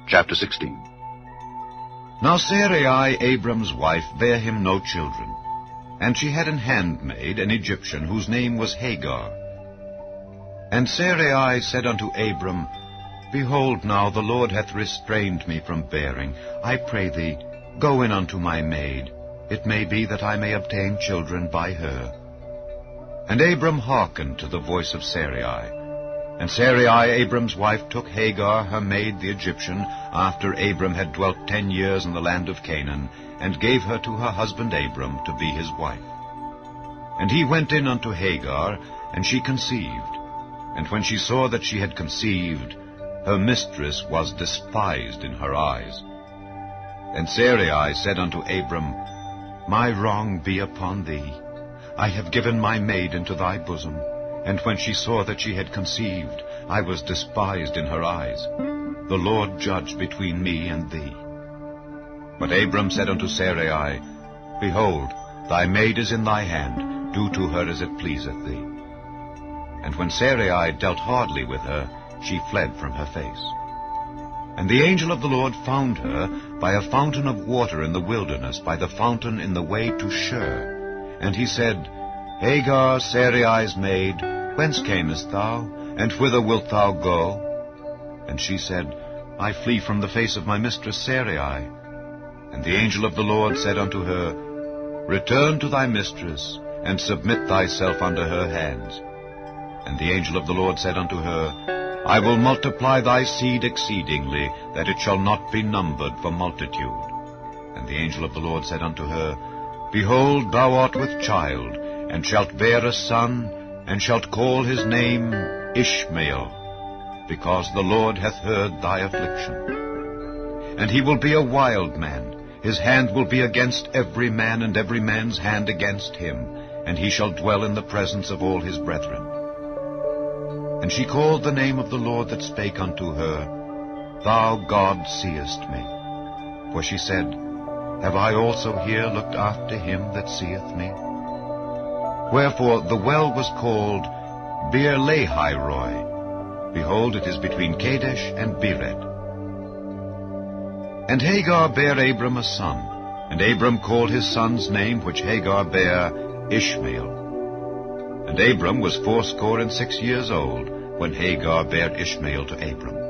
Chapter 16. Now Sarai, Abram's wife, bare him no children, and she had an handmaid, an Egyptian, whose name was Hagar. And Sarai said unto Abram, Behold, now the Lord hath restrained me from bearing. I pray thee, go in unto my maid. It may be that I may obtain children by her. And Abram hearkened to the voice of Sarai. And Sarai, Abram's wife, took Hagar, her maid, the Egyptian, after Abram had dwelt 10 years in the land of Canaan, and gave her to her husband Abram to be his wife. And he went in unto Hagar, and she conceived. And when she saw that she had conceived, her mistress was despised in her eyes. And Sarai said unto Abram, My wrong be upon thee. I have given my maid into thy bosom. And when she saw that she had conceived, I was despised in her eyes. The Lord judge between me and thee. But Abram said unto Sarai, Behold, thy maid is in thy hand. Do to her as it pleaseth thee. And when Sarai dealt hardly with her, she fled from her face. And the angel of the Lord found her by a fountain of water in the wilderness, by the fountain in the way to Shur. And he said, Hagar, Sarai's maid, whence camest thou, and whither wilt thou go? And she said, I flee from the face of my mistress Sarai. And the angel of the Lord said unto her, Return to thy mistress, and submit thyself under her hands. And the angel of the Lord said unto her, I will multiply thy seed exceedingly, that it shall not be numbered for multitude. And the angel of the Lord said unto her, Behold, thou art with child, and shalt bear a son, and shalt call his name Ishmael, because the Lord hath heard thy affliction. And he will be a wild man. His hand will be against every man, and every man's hand against him, and he shall dwell in the presence of all his brethren. And she called the name of the Lord that spake unto her, Thou God seest me. For she said, Have I also here looked after him that seeth me? Wherefore the well was called Beer-lahai-roi. Behold, it is between Kadesh and Bered. And Hagar bare Abram a son, and Abram called his son's name, which Hagar bare, Ishmael. And Abram was 86 years old when Hagar bare Ishmael to Abram.